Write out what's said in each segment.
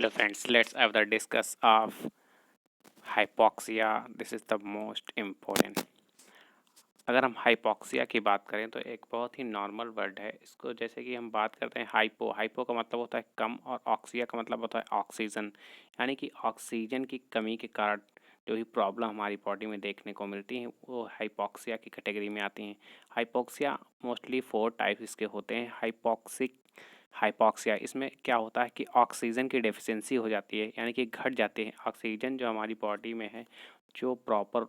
Hello friends, let's have the discuss of hypoxia. This is the most important. अगर हम hypoxia की बात करें तो एक बहुत ही नॉर्मल वर्ड है। इसको जैसे कि हम बात करते हैं हाइपो का मतलब होता है कम और ऑक्सिया का मतलब होता है ऑक्सीजन, यानी कि ऑक्सीजन की कमी के कारण जो भी प्रॉब्लम हमारी बॉडी में देखने को मिलती है वो हाइपोक्सिया की कैटेगरी में आती हैं। हाइपोक्सिया मोस्टली 4 टाइप इसके होते हैं। हाइपोक्सिया इसमें क्या होता है कि ऑक्सीजन की डेफिशिएंसी हो जाती है, यानी कि घट जाती है ऑक्सीजन जो हमारी बॉडी में है, जो प्रॉपर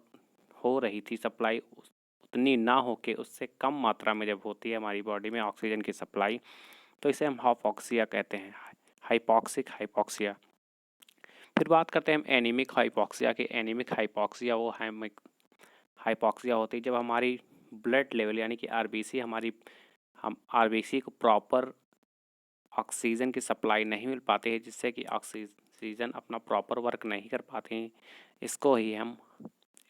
हो रही थी सप्लाई उतनी ना हो के उससे कम मात्रा में जब होती है हमारी बॉडी में ऑक्सीजन की सप्लाई, तो इसे हम हाइपोक्सिया कहते हैं। Hypoxic hypoxia. फिर बात करते हैं हम एनीमिक हाइपोक्सिया की। एनीमिक हाइपोक्सिया वो हाइपोक्सिया होती है जब हमारी ब्लड लेवल यानी कि आरबीसी हम आरबीसी को प्रॉपर ऑक्सीजन की सप्लाई नहीं मिल पाती है, जिससे कि ऑक्सीजन अपना प्रॉपर वर्क नहीं कर पाते हैं। इसको ही हम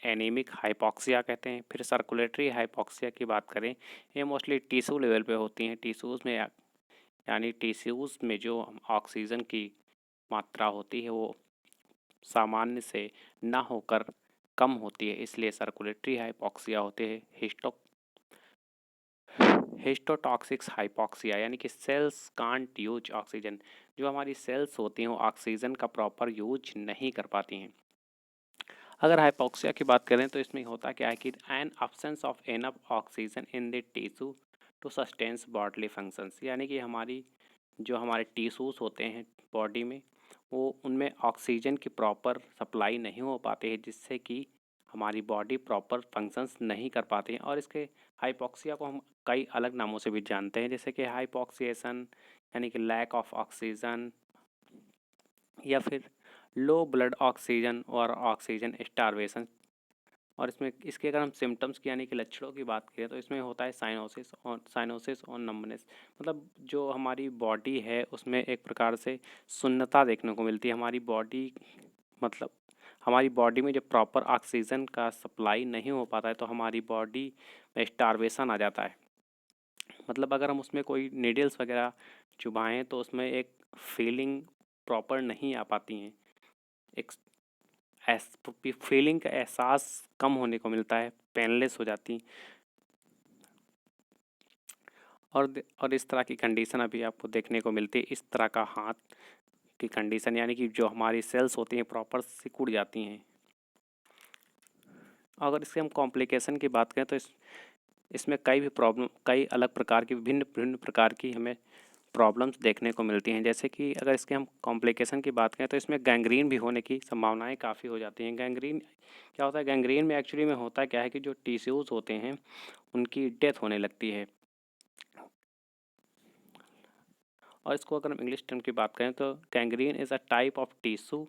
एनीमिक हाइपोक्सिया कहते हैं। फिर सर्कुलेटरी हाइपोक्सिया की बात करें, ये मोस्टली टिश्यू लेवल पे होती हैं। टिश्यूज़ में यानी टिश्यूज़ में जो ऑक्सीजन की मात्रा होती है वो सामान्य से ना होकर कम होती है, इसलिए सर्कुलेटरी हाइपोक्सिया होते हैं। हिस्टोटॉक्सिक्स हाइपोक्सिया यानी कि सेल्स कांट यूज ऑक्सीजन, जो हमारी सेल्स होती हैं वो ऑक्सीजन का प्रॉपर यूज नहीं कर पाती हैं। अगर हाइपोक्सिया की बात करें तो इसमें होता क्या है कि an absence of enough oxygen in the tissue to sustains bodily functions, यानी कि हमारे टिश्यूज़ होते हैं बॉडी में, वो उनमें ऑक्सीजन की प्रॉपर सप्लाई नहीं हो पाती है, जिससे कि हमारी बॉडी प्रॉपर फंक्शंस नहीं कर पाती हैं। और इसके हाइपोक्सिया को हम कई अलग नामों से भी जानते हैं, जैसे कि हाइपोक्सिएशन यानी कि लैक ऑफ ऑक्सीजन, या फिर लो ब्लड ऑक्सीजन और ऑक्सीजन स्टारवेशन। और इसमें इसके अगर हम सिम्टम्स की यानी कि लक्षणों की बात करें तो इसमें होता है साइनोसिस और नंबनेस, मतलब जो हमारी बॉडी है उसमें एक प्रकार से सुन्नता देखने को मिलती है। मतलब हमारी बॉडी में जब प्रॉपर ऑक्सीजन का सप्लाई नहीं हो पाता है तो हमारी बॉडी में स्टारवेशन आ जाता है। मतलब अगर हम उसमें कोई नीडल्स वगैरह चुभाएं तो उसमें एक फीलिंग प्रॉपर नहीं आ पाती हैं, एक फीलिंग का एहसास कम होने को मिलता है, पेनलेस हो जाती। और इस तरह की कंडीशन अभी आपको देखने को मिलती है। इस तरह का हाथ की कंडीशन, यानी कि जो हमारी सेल्स होती हैं प्रॉपर सिकुड़ जाती हैं। अगर इससे हम कॉम्प्लिकेशन की बात करें तो इसमें कई अलग प्रकार की विभिन्न विभिन्न प्रकार की हमें प्रॉब्लम्स देखने को मिलती हैं। जैसे कि अगर इसके हम कॉम्प्लिकेशन की बात करें तो इसमें गैंग्रीन भी होने की संभावनाएं काफ़ी हो जाती हैं। गैंग्रीन क्या होता है? गैंग्रीन में एक्चुअली में होता क्या है कि जो टिश्यूज़ होते हैं उनकी डेथ होने लगती है। और इसको अगर हम इंग्लिश टर्म की बात करें तो gangrene is a type of tissue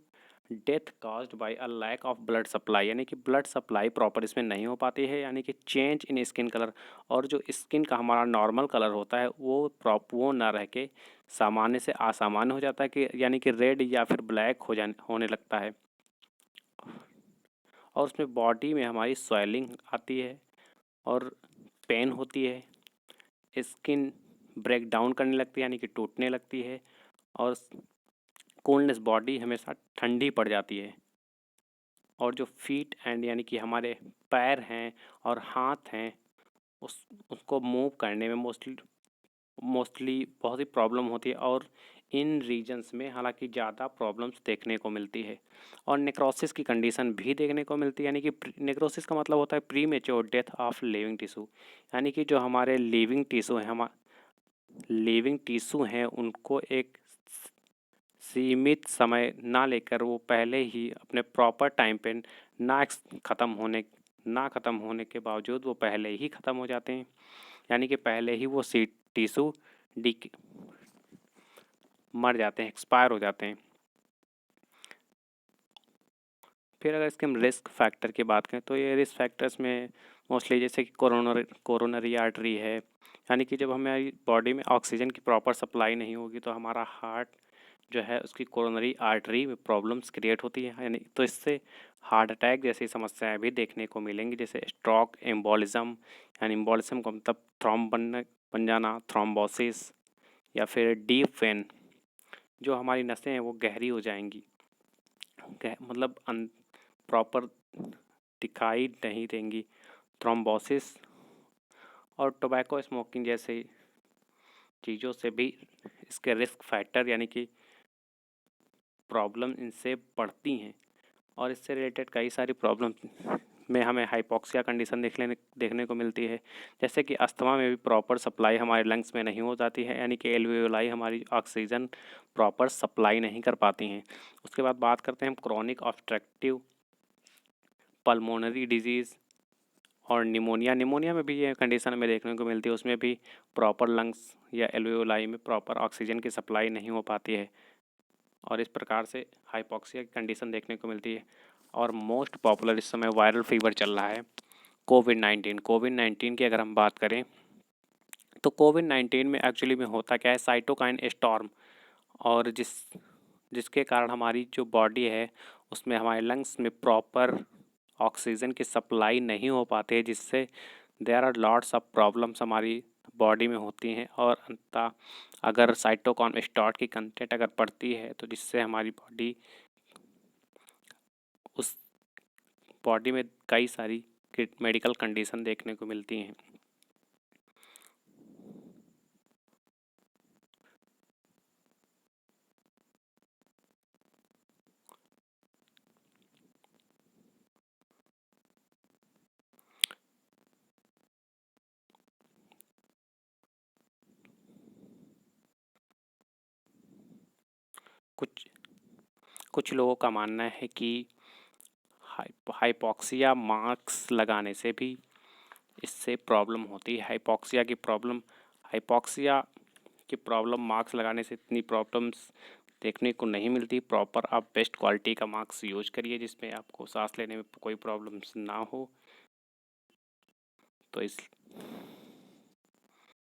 death caused by a lack of blood supply, यानी कि ब्लड सप्लाई प्रॉपर इसमें नहीं हो पाती है, यानी कि चेंज इन स्किन कलर, और जो स्किन का हमारा नॉर्मल कलर होता है वो ना रह के सामान्य से असामान्य हो जाता है, कि यानी कि रेड या फिर ब्लैक होने लगता है। और उसमें बॉडी में हमारी स्वेलिंग आती है और पेन होती है, स्किन ब्रेक डाउन करने लगती है यानी कि टूटने लगती है, और कोल्डनेस, बॉडी हमेशा ठंडी पड़ जाती है। और जो फीट एंड यानी कि हमारे पैर हैं और हाथ हैं उसको मूव करने में मोस्टली बहुत ही प्रॉब्लम होती है, और इन रीजन्स में हालांकि ज़्यादा प्रॉब्लम्स देखने को मिलती है। और नेक्रोसिस की कंडीशन भी देखने को मिलती है, यानी कि नेक्रोसिस का मतलब होता है pre mature death of living tissue, यानी कि जो हमारे लिविंग टिश्यू हैं उनको एक सीमित समय ना लेकर वो पहले ही अपने प्रॉपर टाइम पे ना ख़त्म होने के बावजूद वो पहले ही ख़त्म हो जाते हैं, यानी कि पहले ही वो टिश्यू डी मर जाते हैं, एक्सपायर हो जाते हैं। फिर अगर इसके हम रिस्क फैक्टर की बात करें तो ये रिस्क फैक्टर्स में मोस्टली जैसे कि कोरोनरी आर्टरी है, यानी कि जब हमारी बॉडी में ऑक्सीजन की प्रॉपर सप्लाई नहीं होगी तो हमारा हार्ट जो है उसकी कोरोनरी आर्टरी में प्रॉब्लम्स क्रिएट होती है, यानी तो इससे हार्ट अटैक जैसी समस्याएं भी देखने को मिलेंगी, जैसे स्ट्रोक, एम्बोलिज्म, यानी एम्बोलिज्म का मतलब थ्रॉम्ब बन जाना, थ्रोम्बोसिस, या फिर डीप वेन जो हमारी नसें हैं वो गहरी हो जाएंगी, मतलब प्रॉपर दिखाई नहीं देंगी। थ्रोम्बोसिस और टोबैको स्मोकिंग जैसे चीज़ों से भी इसके रिस्क फैक्टर यानी कि प्रॉब्लम इनसे बढ़ती हैं, और इससे रिलेटेड कई सारी प्रॉब्लम में हमें हाइपॉक्सिया कंडीशन देखने को मिलती है। जैसे कि अस्थमा में भी प्रॉपर सप्लाई हमारे लंग्स में नहीं हो जाती है, यानी कि एल्वेओलाई हमारी ऑक्सीजन प्रॉपर सप्लाई नहीं कर पाती हैं। उसके बाद बात करते हैं हम क्रोनिक ऑब्स्ट्रक्टिव पल्मोनरी डिजीज़ और निमोनिया में भी ये कंडीशन हमें देखने को मिलती है। उसमें भी प्रॉपर लंग्स या एल्वेओलाई में प्रॉपर ऑक्सीजन की सप्लाई नहीं हो पाती है, और इस प्रकार से हाइपॉक्सिया की कंडीशन देखने को मिलती है। और मोस्ट पॉपुलर इस समय वायरल फीवर चल रहा है, कोविड-19 की अगर हम बात करें तो कोविड-19 में एक्चुअली में होता क्या है, साइटोकाइन स्टॉर्म, और जिसके कारण हमारी जो बॉडी है उसमें हमारे लंग्स में प्रॉपर ऑक्सीजन की सप्लाई नहीं हो पाती है, जिससे there are lots of problems हमारी बॉडी में होती हैं। और अंततः अगर साइटोकाइन स्टॉर्म की कंटेंट अगर बढ़ती है तो जिससे हमारी उस बॉडी में कई सारी मेडिकल कंडीशन देखने को मिलती हैं। कुछ कुछ लोगों का मानना है कि हाइपॉक्सिया मास्क लगाने से भी इससे प्रॉब्लम होती है। हाइपॉक्सिया की प्रॉब्लम मास्क लगाने से इतनी प्रॉब्लम्स देखने को नहीं मिलती। प्रॉपर आप बेस्ट क्वालिटी का मास्क यूज करिए जिसमें आपको सांस लेने में कोई प्रॉब्लम्स ना हो। तो